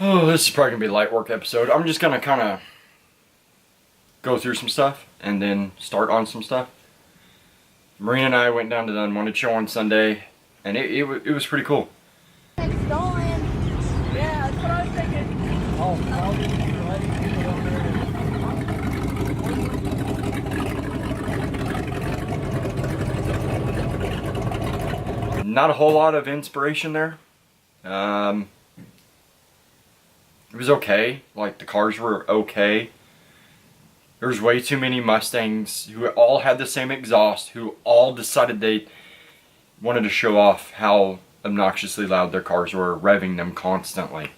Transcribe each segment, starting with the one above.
Oh, this is probably gonna be a light work episode. I'm just gonna kind of go through some stuff and then start on some stuff. Marina and I went down to the Unwanted show on Sunday, and it was pretty cool. It's stolen. Yeah, that's what I was thinking. Not a whole lot of inspiration there. It was okay. Like, the cars were okay. There was way too many Mustangs who all had the same exhaust, who all decided they wanted to show off how obnoxiously loud their cars were, revving them constantly.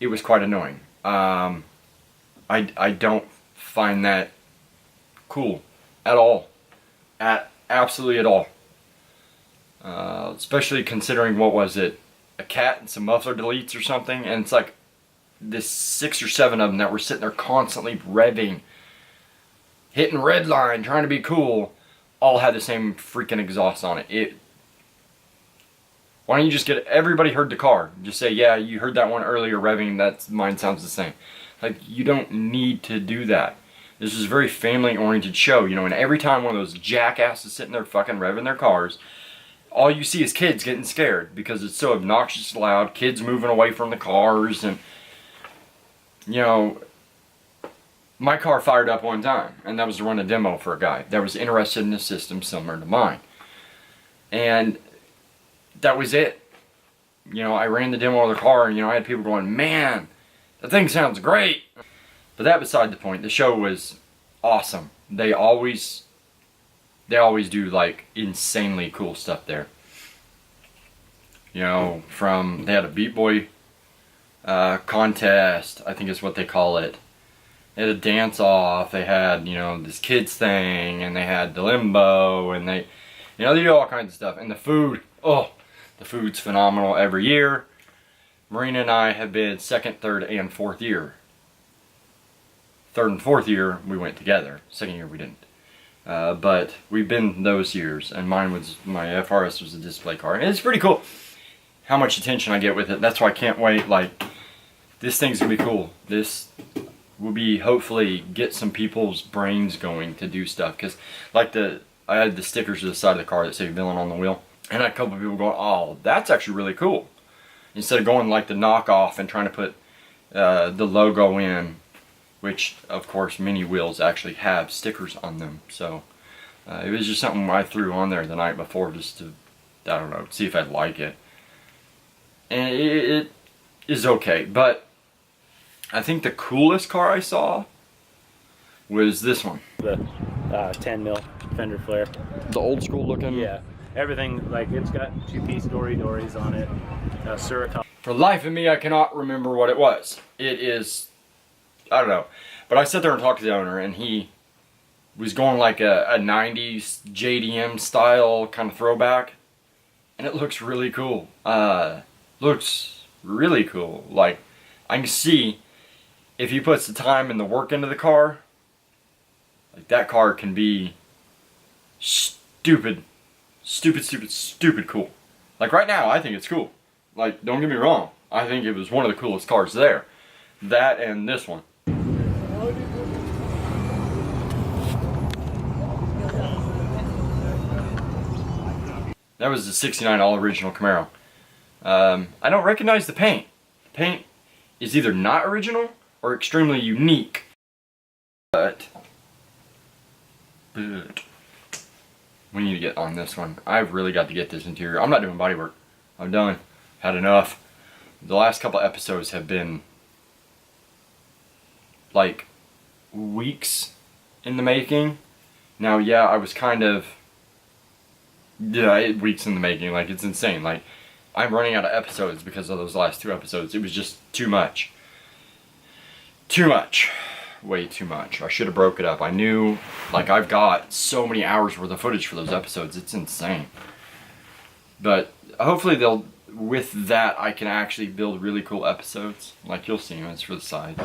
It was quite annoying. I don't find that cool at all. Absolutely at all. Especially considering, what was it, a cat and some muffler deletes or something, and it's like this 6 or 7 of them that were sitting there constantly revving, hitting red line, trying to be cool, all had the same freaking exhaust on it. Why don't you just get, everybody heard the car, just say, yeah, you heard that one earlier revving, that mine sounds the same. Like, you don't need to do that. This is a very family oriented show, you know, and every time one of those jackasses sitting there fucking revving their cars, all you see is kids getting scared because it's so obnoxious loud, kids moving away from the cars, and, you know, my car fired up one time, and that was to run a demo for a guy that was interested in a system similar to mine. And that was it. You know, I ran the demo of the car, and, you know, I had people going, man, that thing sounds great. But that beside the point. The show was awesome. They always do, like, insanely cool stuff there. You know, they had a Beat Boy contest, I think is what they call it. They had a dance off, they had, you know, this kids thing, and they had the limbo, and they do all kinds of stuff. And the food, the food's phenomenal every year. Marina and I have been 2nd, 3rd, and 4th year. 3rd and 4th year, we went together. 2nd year, we didn't. But we've been those years, and my FRS was a display car. And it's pretty cool how much attention I get with it. That's why I can't wait. Like, this thing's gonna be cool. This will be, hopefully, get some people's brains going to do stuff. Because, like, I had the stickers to the side of the car that say villain on the wheel. And I had a couple of people going, oh, that's actually really cool. Instead of going like the knockoff and trying to put the logo in, which, of course, many wheels actually have stickers on them. So, it was just something I threw on there the night before just to, I don't know, see if I'd like it. And it is okay. But I think the coolest car I saw was this one. The 10 mil fender flare. The old school looking. Yeah. Everything, like, it's got 2-piece dories on it. Suricon. For the life of me, I cannot remember what it was. It is, I don't know. But I sat there and talked to the owner, and he was going like a 90s JDM style kind of throwback. And it looks really cool. Looks really cool. Like, I can see if he puts the time and the work into the car, like, that car can be stupid cool. Like, right now, I think it's cool. Like, don't get me wrong. I think it was one of the coolest cars there. That and this one. That was the '69 all original Camaro. I don't recognize the paint. The paint is either not original or extremely unique. But we need to get on this one. I've really got to get this interior. I'm not doing body work. I'm done. Had enough. The last couple episodes have been like weeks in the making. Now, yeah, I was kind of, weeks in the making. Like, it's insane. Like, I'm running out of episodes because of those last 2 episodes. It was just too much. Too much. Way too much. I should have broke it up. I knew, like, I've got so many hours worth of footage for those episodes. It's insane. But hopefully with that, I can actually build really cool episodes. Like, you'll see them. It's for the side.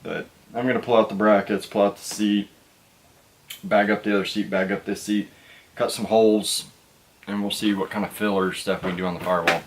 But I'm going to pull out the brackets, pull out the seat, bag up the other seat, bag up this seat, cut some holes, and we'll see what kind of filler stuff we can do on the firewall.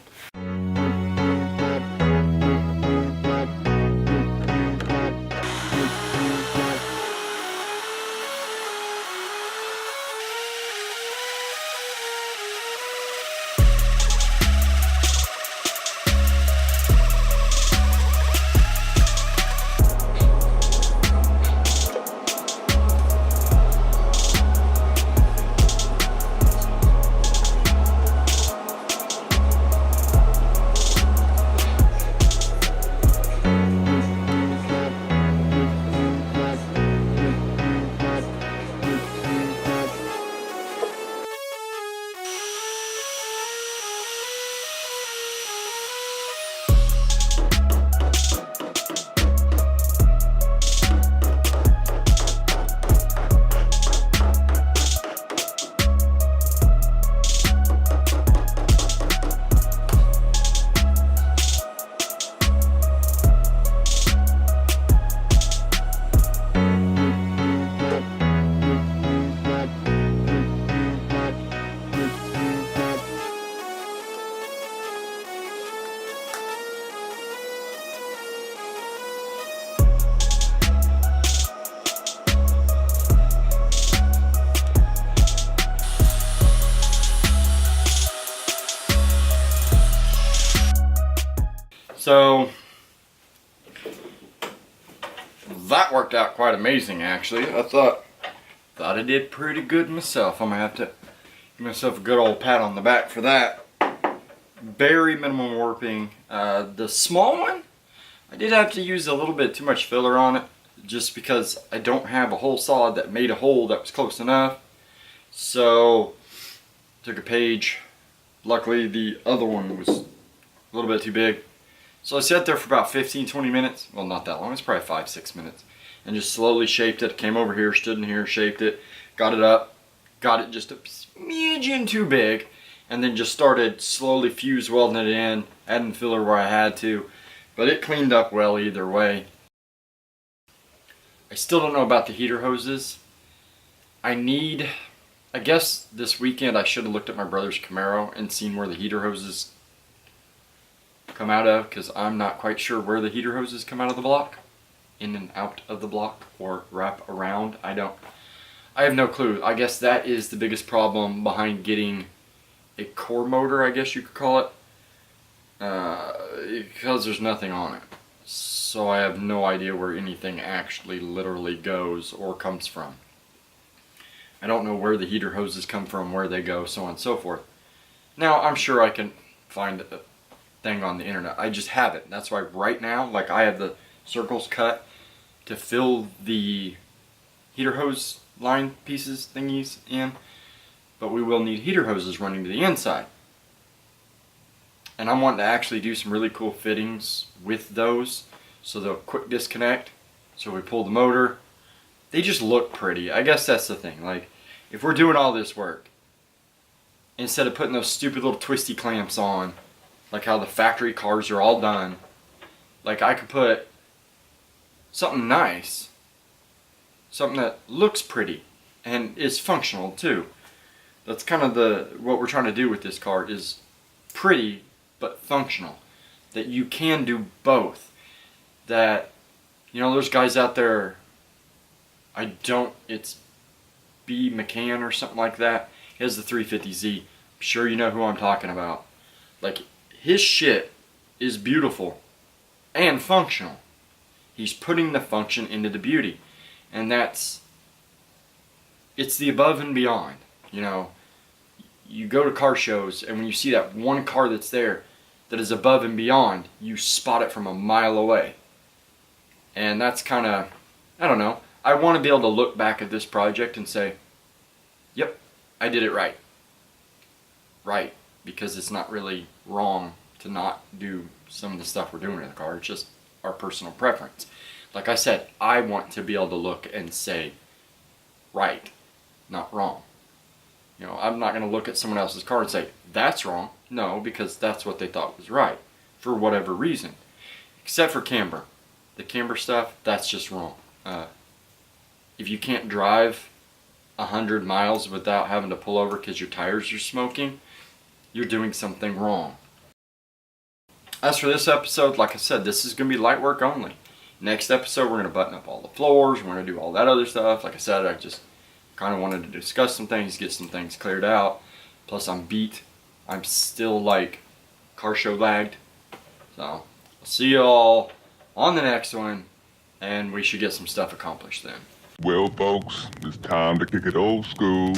So that worked out quite amazing, actually. I thought I did pretty good myself. I'm gonna have to give myself a good old pat on the back for that. Very minimum warping. The small one, I did have to use a little bit too much filler on it, just because I don't have a hole saw that made a hole that was close enough. So took a page. Luckily the other one was a little bit too big. So I sat there for about 15-20 minutes. Well, not that long. It's probably 5-6 minutes. And just slowly shaped it. Came over here, stood in here, shaped it, got it up, got it just a smidgen too big, and then just started slowly fuse welding it in, adding filler where I had to. But it cleaned up well either way. I still don't know about the heater hoses. I guess this weekend I should have looked at my brother's Camaro and seen where the heater hoses come out of, because I'm not quite sure where the heater hoses come out of the block, in and out of the block, or wrap around. I have no clue. I guess that is the biggest problem behind getting a core motor, I guess you could call it, because there's nothing on it. So I have no idea where anything actually literally goes or comes from. I don't know where the heater hoses come from, where they go, so on and so forth. Now, I'm sure I can find a thing on the internet. I just haven't. That's why right now, like, I have the circles cut to fill the heater hose line pieces thingies in, but we will need heater hoses running to the inside. And I'm wanting to actually do some really cool fittings with those, so they'll quick disconnect. So we pull the motor. They just look pretty. I guess that's the thing. Like, if we're doing all this work, instead of putting those stupid little twisty clamps on, like how the factory cars are all done, like, I could put something nice, something that looks pretty and is functional too. That's kind of what we're trying to do with this car, is pretty but functional. That you can do both. That, you know, there's guys out there, it's B. McCann or something like that. He has the 350Z. I'm sure you know who I'm talking about. Like, his shit is beautiful and functional. He's putting the function into the beauty. And it's the above and beyond. You know, you go to car shows, and when you see that one car that's there that is above and beyond, you spot it from a mile away. And that's kind of, I don't know. I want to be able to look back at this project and say, yep, I did it right. Right. Because it's not really wrong to not do some of the stuff we're doing in the car. It's just our personal preference. Like I said, I want to be able to look and say, right, not wrong. You know, I'm not going to look at someone else's car and say, that's wrong. No, because that's what they thought was right, for whatever reason. Except for camber. The camber stuff, that's just wrong. If you can't drive 100 miles without having to pull over because your tires are smoking, you're doing something wrong. As for this episode, like I said, this is going to be light work only. Next episode, we're going to button up all the floors. We're going to do all that other stuff. Like I said, I just kind of wanted to discuss some things, get some things cleared out. Plus, I'm beat. I'm still, like, car show lagged. So, I'll see you all on the next one, and we should get some stuff accomplished then. Well, folks, it's time to kick it old school.